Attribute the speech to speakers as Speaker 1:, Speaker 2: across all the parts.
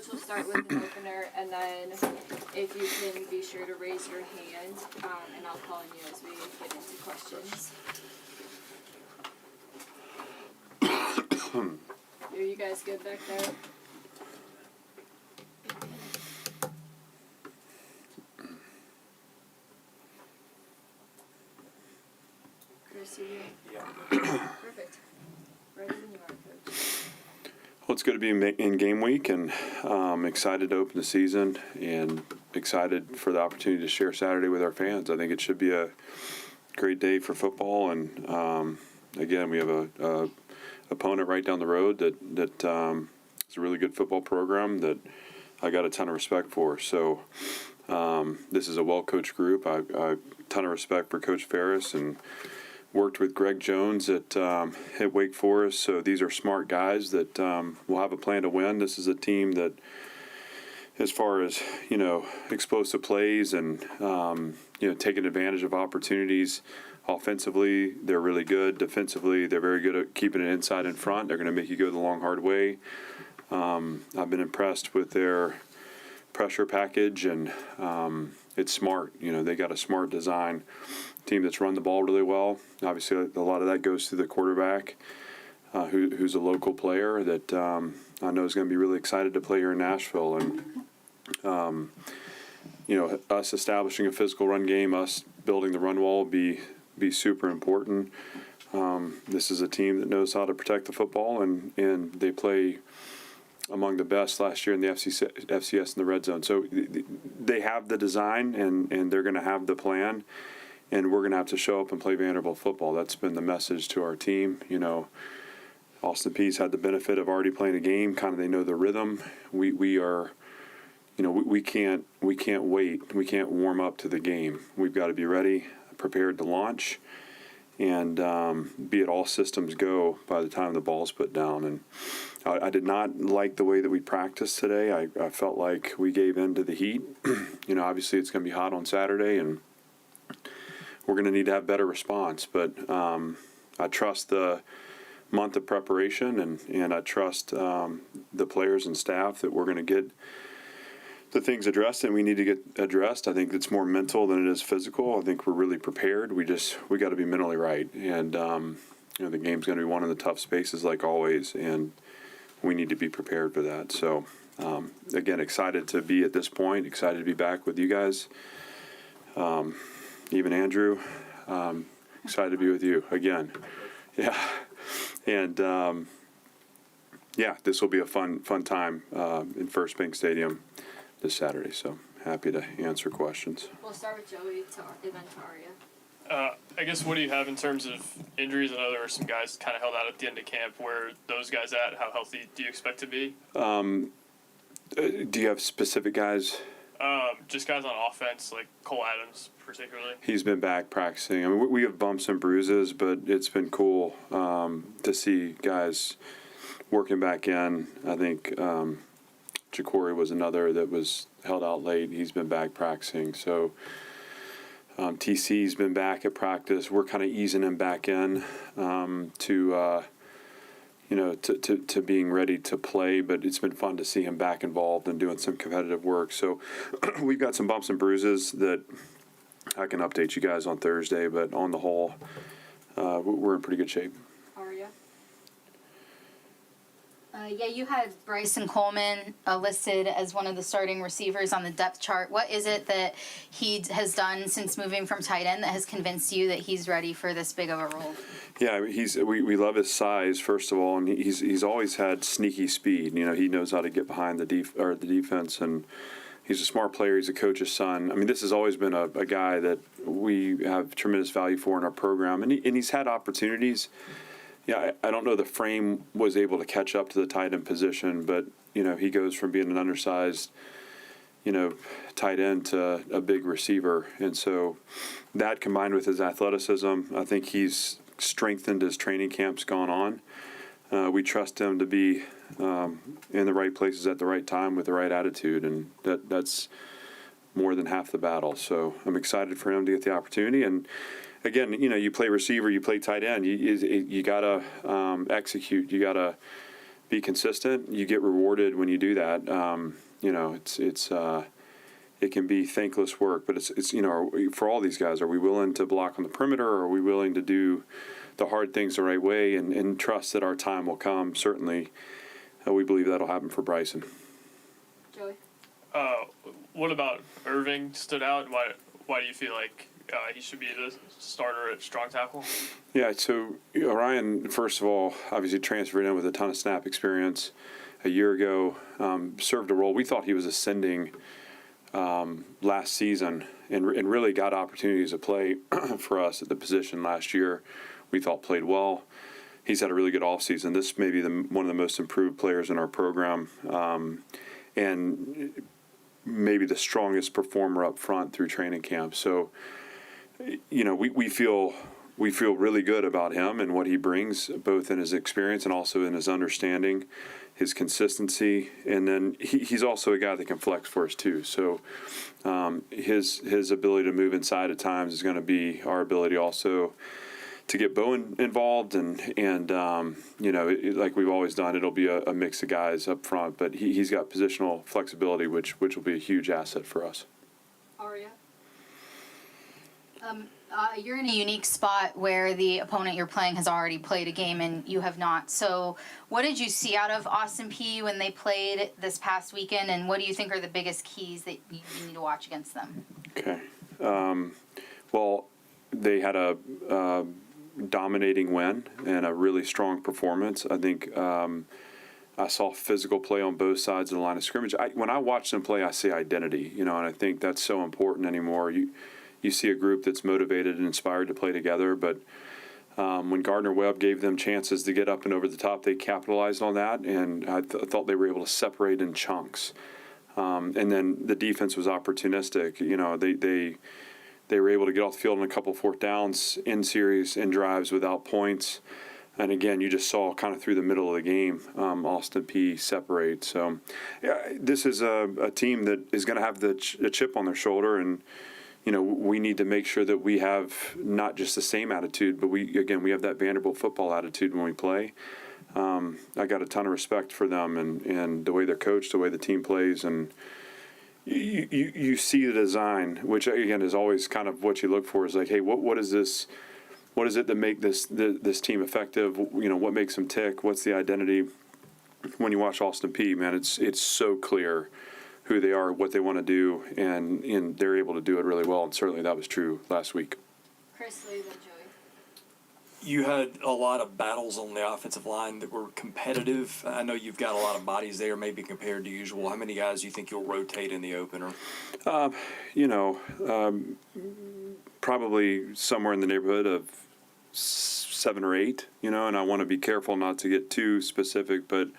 Speaker 1: Coach will start with an opener, and then if you can be sure to raise your hand, and I'll call on you as we get into questions. Are you guys good back there? Chris, you? Yeah. Perfect. Ready when you are, Coach.
Speaker 2: Well, it's good to be in game week, and excited to open the season and excited for the opportunity to share Saturday with our fans. I think it should be a great day for football, and again, we have a opponent right down the road that is a really good football program that I got a ton of respect for. So this is a well-coached group. I a ton of respect for Coach Ferris, and worked with Greg Jones at Wake Forest. So these are smart guys that will have a plan to win. This is a team that, as far as explosive plays and taking advantage of opportunities. Offensively, they're really good. Defensively, they're very good at keeping it inside and front. They're going to make you go the long, hard way. I've been impressed with their pressure package, and it's smart. They got a smart design team that's run the ball really well. Obviously, a lot of that goes through the quarterback, who's a local player that I know is going to be really excited to play here in Nashville. And us establishing a physical run game, us building the run wall, be super important. This is a team that knows how to protect the football, and they play among the best last year in the FCS in the red zone. So they have the design, and they're going to have the plan, and we're going to have to show up and play Vanderbilt football. That's been the message to our team. Austin Peay's had the benefit of already playing a game. Kind of they know the rhythm. We are. We can't wait. We can't warm up to the game. We've got to be ready, prepared to launch, and be at all systems go by the time the ball's put down. And I did not like the way that we practiced today. I felt like we gave in to the heat. Obviously it's going to be hot on Saturday, and we're going to need to have better response. But I trust the month of preparation, and I trust the players and staff that we're going to get the things addressed and we need to get addressed. I think it's more mental than it is physical. I think we're really prepared. We got to be mentally right. And, the game's going to be one of the tough spaces like always, and we need to be prepared for that. So, again, excited to be at this point, excited to be back with you guys. Even Andrew, excited to be with you again. Yeah. And, this will be a fun time in First Bank Stadium this Saturday, so happy to answer questions.
Speaker 1: We'll start with Joey, and then Taria.
Speaker 3: I guess what do you have in terms of injuries? I know there were some guys kind of held out at the end of camp. Where those guys at? How healthy do you expect to be?
Speaker 2: Do you have specific guys?
Speaker 3: Just guys on offense, like Cole Adams particularly. He's
Speaker 2: been back practicing. I mean, we have bumps and bruises, but it's been cool to see guys working back in. I think Ja'Cory was another that was held out late. He's been back practicing. So TC's been back at practice. We're kind of easing him back in to being ready to play. But it's been fun to see him back involved and doing some competitive work. So we've got some bumps and bruises that I can update you guys on Thursday. But on the whole, we're in pretty good shape.
Speaker 4: You had Bryson Coleman listed as one of the starting receivers on the depth chart. What is it that he has done since moving from tight end that has convinced you that he's ready for this big of a role?
Speaker 2: Yeah, we love his size, first of all, and he's always had sneaky speed. He knows how to get behind the defense, and he's a smart player. He's a coach's son. I mean, this has always been a guy that we have tremendous value for in our program, and he's had opportunities. Yeah, I don't know the frame was able to catch up to the tight end position, but, he goes from being an undersized, tight end to a big receiver. And so that combined with his athleticism, I think he's strengthened as training camp's gone on. We trust him to be in the right places at the right time with the right attitude, and that's more than half the battle. So I'm excited for him to get the opportunity. And again, you play receiver, you play tight end. You gotta execute. You gotta be consistent. You get rewarded when you do that. It can be thankless work, but it's for all these guys, are we willing to block on the perimeter, or are we willing to do the hard things the right way and trust that our time will come? Certainly, we believe that'll happen for Bryson.
Speaker 1: Joey?
Speaker 3: What about Irving stood out? Why do you feel like he should be the starter at strong tackle?
Speaker 2: Yeah, so Ryan, first of all, obviously transferred in with a ton of snap experience a year ago, served a role. We thought he was ascending last season and really got opportunities to play for us at the position last year. We thought played well. He's had a really good offseason. This may be one of the most improved players in our program, and maybe the strongest performer up front through training camp. So, we feel really good about him and what he brings, both in his experience and also in his understanding, his consistency, and then he's also a guy that can flex for us too. So his ability to move inside at times is going to be our ability also to get Bo involved, and like we've always done, it'll be a mix of guys up front, but he's got positional flexibility, which will be a huge asset for us.
Speaker 1: Aria?
Speaker 4: You're in a unique spot where the opponent you're playing has already played a game and you have not. So what did you see out of Austin Peay when they played this past weekend, and what do you think are the biggest keys that you need to watch against them?
Speaker 2: Okay. Well, they had a dominating win and a really strong performance. I think I saw physical play on both sides of the line of scrimmage. When I watch them play, I see identity, and I think that's so important anymore. You see a group that's motivated and inspired to play together, but when Gardner-Webb gave them chances to get up and over the top, they capitalized on that, and I thought they were able to separate in chunks. And then the defense was opportunistic. They were able to get off the field on a couple fourth downs in series, in drives without points. And again, you just saw kind of through the middle of the game, Austin Peay separate. So this is a team that is going to have the chip on their shoulder, and we need to make sure that we have not just the same attitude, but we have that Vanderbilt football attitude when we play. I got a ton of respect for them and the way they're coached, the way the team plays, and you see the design, which again is always kind of what you look for. Is like, hey, what is this? What is it that make this team effective? What makes them tick? What's the identity? When you watch Austin Peay, man, it's so clear who they are, what they want to do, and they're able to do it really well. And certainly that was true last week.
Speaker 1: Chris Lea, then Joey.
Speaker 5: You had a lot of battles on the offensive line that were competitive. I know you've got a lot of bodies there, maybe compared to usual. How many guys do you think you'll rotate in the opener? Probably somewhere in the neighborhood of 7 or 8, and I want to be careful not to get too specific, but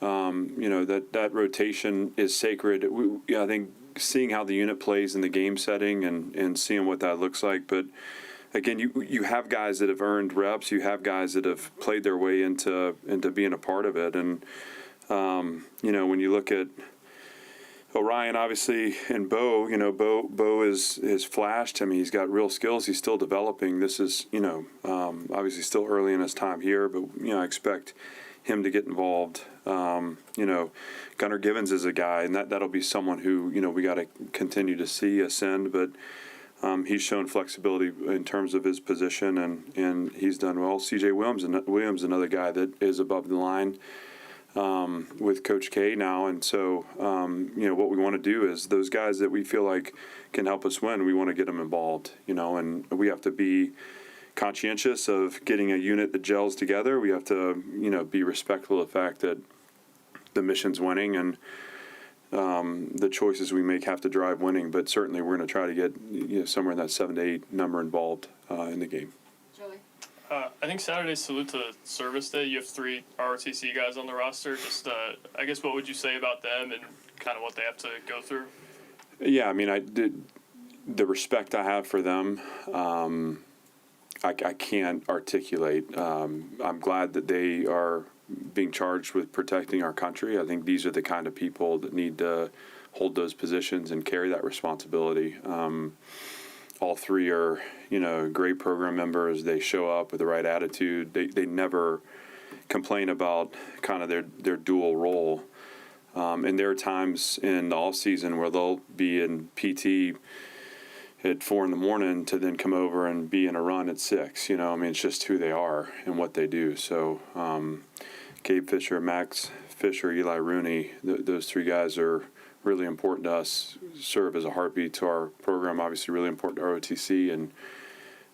Speaker 5: that rotation is sacred. I think seeing how the unit plays in the game setting and seeing what that looks like. But again, you have guys that have earned reps. You have guys that have played their way into being a part of it. And when you look at Orion, obviously, and Bo, Bo is flashed. I mean, he's got real skills. He's still developing. This is, obviously still early in his time here, but, I expect him to get involved. Gunnar Givens is a guy, and that'll be someone who, we got to continue to see ascend, but he's shown flexibility in terms of his position, and he's done well. C.J. Williams, another guy that is above the line with Coach K now, and so what we want to do is those guys that we feel like can help us win, we want to get them involved, and we have to be conscientious of getting a unit that gels together. We have to be respectful of the fact that the mission's winning, and the choices we make have to drive winning, but certainly we're going to try to get somewhere in that 7 to 8 number involved in the game.
Speaker 1: Joey.
Speaker 3: I think Saturday's salute to Service Day. You have 3 ROTC guys on the roster. Just, I guess, what would you say about them and kind of what they have to go through?
Speaker 2: Yeah, I mean, the respect I have for them, I can't articulate. I'm glad that they are being charged with protecting our country. I think these are the kind of people that need to hold those positions and carry that responsibility. All 3 are, great program members. They show up with the right attitude. They never
Speaker 5: complain about kind of their dual role. And there are times in the off season where they'll be in PT at 4 a.m. to then come over and be in a run at 6. You know, I mean, it's just who they are and what they do. So Gabe Fisher, Max Fisher, Eli Rooney, those three guys are really important to us, serve as a heartbeat to our program, obviously really important to ROTC. And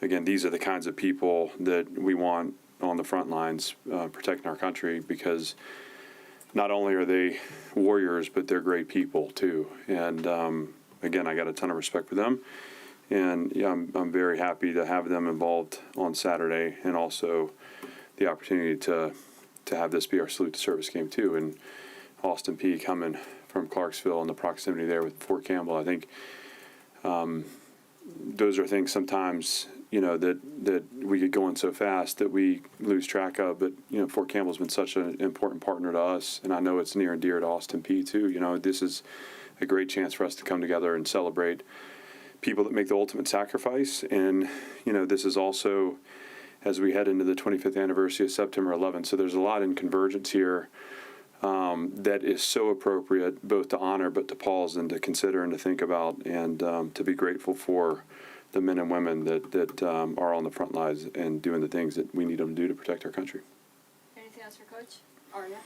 Speaker 5: again, these are the kinds of people that we want on the front lines protecting our country, because not only are they warriors, but they're great people too. And again, I got a ton of respect for them. And yeah, I'm very happy to have them involved on Saturday, and also the opportunity to have this be our salute to service game too. And Austin Peay coming from Clarksville and the proximity there with Fort Campbell, I think those are things sometimes, you know, that we get going so fast that we lose track of. But, you know, Fort Campbell's been such an important partner to us, and I know it's near and dear to Austin Peay too. You know, this is a great chance for us to come together and celebrate people that make the ultimate sacrifice. And, you know, this is also as we head into the 25th anniversary of September 11th. So there's a lot in convergence here that is so appropriate, both to honor but to pause and to consider and to think about, and to be grateful for the men and women that are on the front lines and doing the things that we need them to do to protect our country.
Speaker 1: Anything else for Coach? Aria?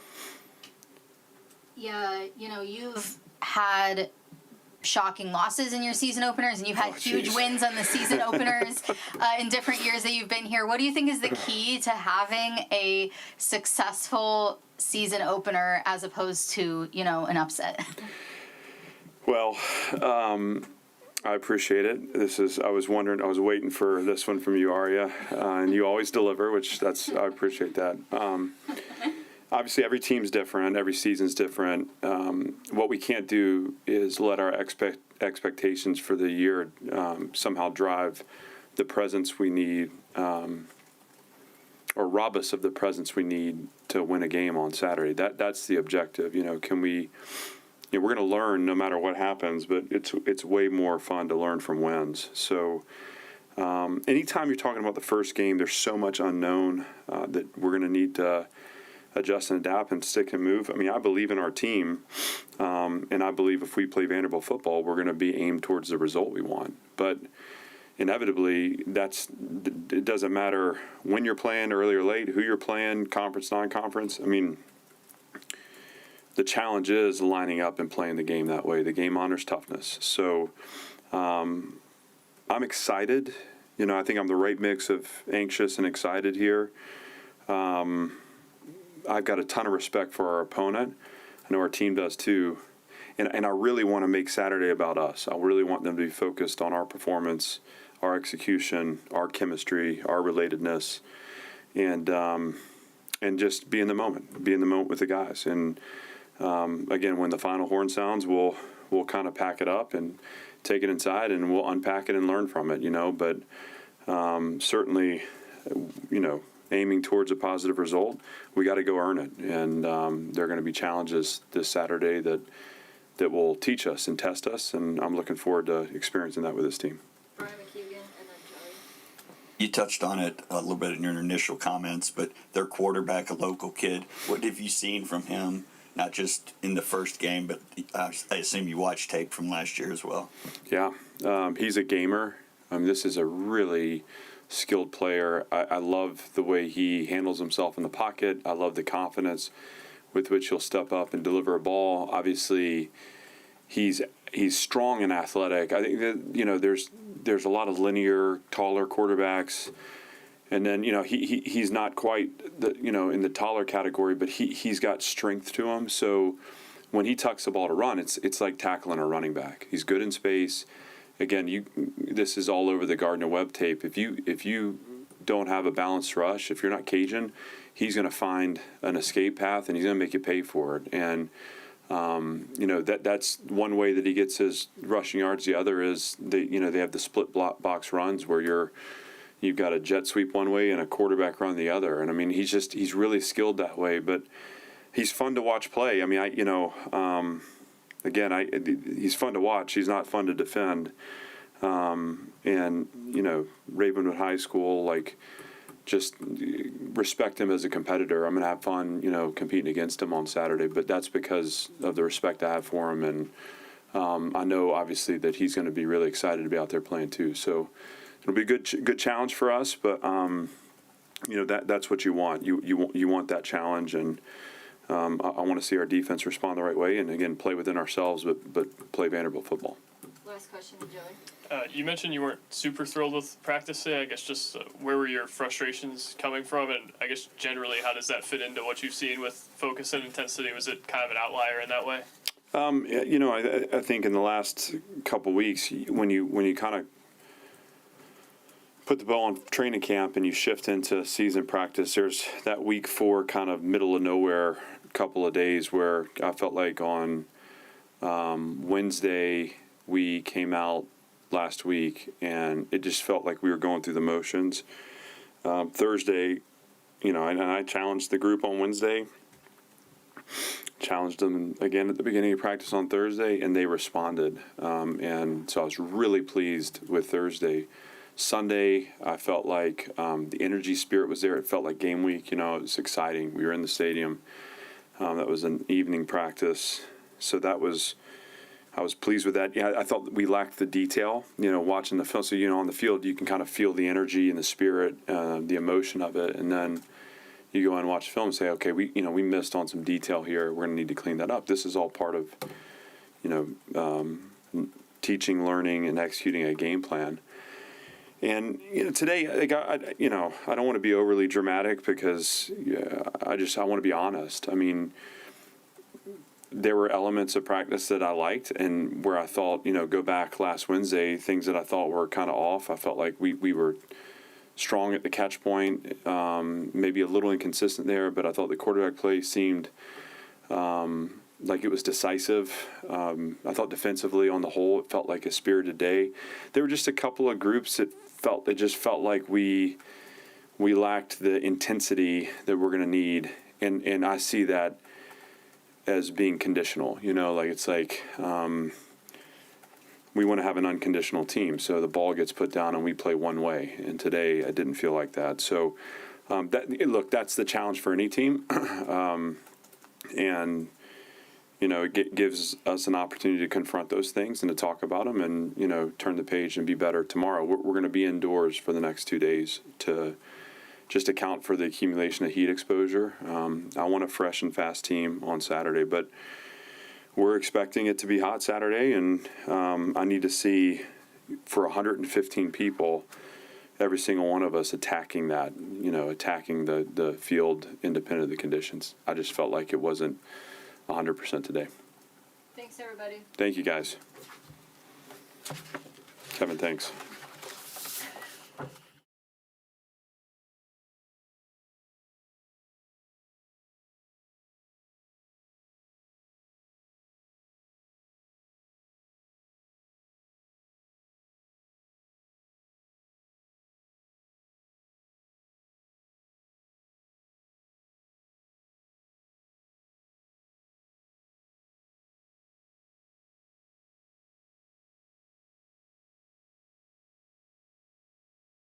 Speaker 4: Yeah, you know, you've had shocking losses in your season openers, and you've had huge wins on the season openers in different years that you've been here. What do you think is the key to having a successful season opener as opposed to, you know, an upset?
Speaker 5: Well, I appreciate it. I was waiting for this one from you, Aria, and you always deliver, I appreciate that. Obviously, every team's different. Every season's different. What we can't do is let our expectations for the year somehow drive the presence we need, or rob us of the presence we need to win a game on Saturday. That's the objective. You know, can we? You know, we're going to learn no matter what happens, but it's way more fun to learn from wins. So anytime you're talking about the first game, there's so much unknown that we're going to need to adjust and adapt and stick and move. I mean, I believe in our team, and I believe if we play Vanderbilt football, we're going to be aimed towards the result we want. But inevitably, it doesn't matter when you're playing, early or late, who you're playing, conference, non-conference. I mean, the challenge is lining up and playing the game that way. The game honors toughness. So I'm excited. You know, I think I'm the right mix of anxious and excited here. I've got a ton of respect for our opponent. I know our team does too. And I really want to make Saturday about us. I really want them to be focused on our performance, our execution, our chemistry, our relatedness, and just be in the moment with the guys. And again, when the final horn sounds, we'll kind of pack it up and take it inside, and we'll unpack it and learn from it, you know. But certainly, you know, aiming towards a positive result, we got to go earn it. And there are going to be challenges this Saturday that will teach us and test us, and I'm looking forward to experiencing that with this team.
Speaker 1: Brian McKeegan and then Joey.
Speaker 6: You touched on it a little bit in your initial comments, but their quarterback, a local kid, what have you seen from him, not just in the first game, but I assume you watched tape from last year as well?
Speaker 5: Yeah, he's a gamer. This is a really skilled player. I love the way he handles himself in the pocket. I love the confidence with which he'll step up and deliver a ball. Obviously, he's strong and athletic. I think that, you know, there's a lot of linear, taller quarterbacks, and then, you know, he's not quite in the taller category, but he's got strength to him. So when he tucks the ball to run, it's like tackling a running back. He's good in space. Again, this is all over the Gardner-Webb tape. If you don't have a balanced rush, if you're not Cajun, he's going to find an escape path, and he's going to make you pay for it. And you know, that's one way that he gets his rushing yards. The other is they have the split box runs where you've got a jet sweep one way and a quarterback run the other. And I mean, he's really skilled that way. But he's fun to watch play. I mean, he's fun to watch. He's not fun to defend. And, you know, Ravenwood High School, like, just respect him as a competitor. I'm going to have fun, competing against him on Saturday, but that's because of the respect I have for him. And I know, obviously, that he's going to be really excited to be out there playing too. So it'll be a good challenge for us, but, that's what you want. You want that challenge, and I want to see our defense respond the right way and, again, play within ourselves, but play Vanderbilt football.
Speaker 1: Last question to Joey.
Speaker 3: You mentioned you weren't super thrilled with practice today. I guess just where were your frustrations coming from, and I guess generally how does that fit into what you've seen with focus and intensity? Was it kind of an outlier in that way?
Speaker 5: I think in the last couple weeks, when you kind of put the ball on training camp and you shift into season practice, there's that week 4 kind of middle of nowhere couple of days where I felt like on Wednesday we came out last week and it just felt like we were going through the motions. Thursday, and I challenged the group on Wednesday, challenged them again at the beginning of practice on Thursday, and they responded. And so I was really pleased with Thursday. Sunday, I felt like the energy, spirit was there. It felt like game week. It was exciting. We were in the stadium. That was an evening practice. So I was pleased with that. Yeah, I thought we lacked the detail, watching the film. So, on the field, you can kind of feel the energy and the spirit, the emotion of it. And then you go and watch the film and say, okay, we missed on some detail here. We're going to need to clean that up. This is all part of, teaching, learning, and executing a game plan. And today, I don't want to be overly dramatic because I want to be honest. I mean, there were elements of practice that I liked, and where I thought, go back last Wednesday, things that I thought were kind of off. I felt like we were strong at the catch point, maybe a little inconsistent there, but I thought the quarterback play seemed like it was decisive. I thought defensively on the whole, it felt like a spirited day. There were just a couple of groups that just felt like we lacked the intensity that we're going to need, and I see that as being conditional. It's like we want to have an unconditional team, so the ball gets put down and we play one way. And today I didn't feel like that. So that's the challenge for any team, and it gives us an opportunity to confront those things and to talk about them and turn the page and be better tomorrow. We're going to be indoors for the next 2 days to just account for the accumulation of heat exposure. I want a fresh and fast team on Saturday, but we're expecting it to be hot Saturday, and I need to see, for 115 people, every single one of us attacking that, attacking the field independent of the conditions. I just felt like it wasn't 100% today.
Speaker 1: Thanks, everybody.
Speaker 5: Thank you, guys. Kevin, thanks.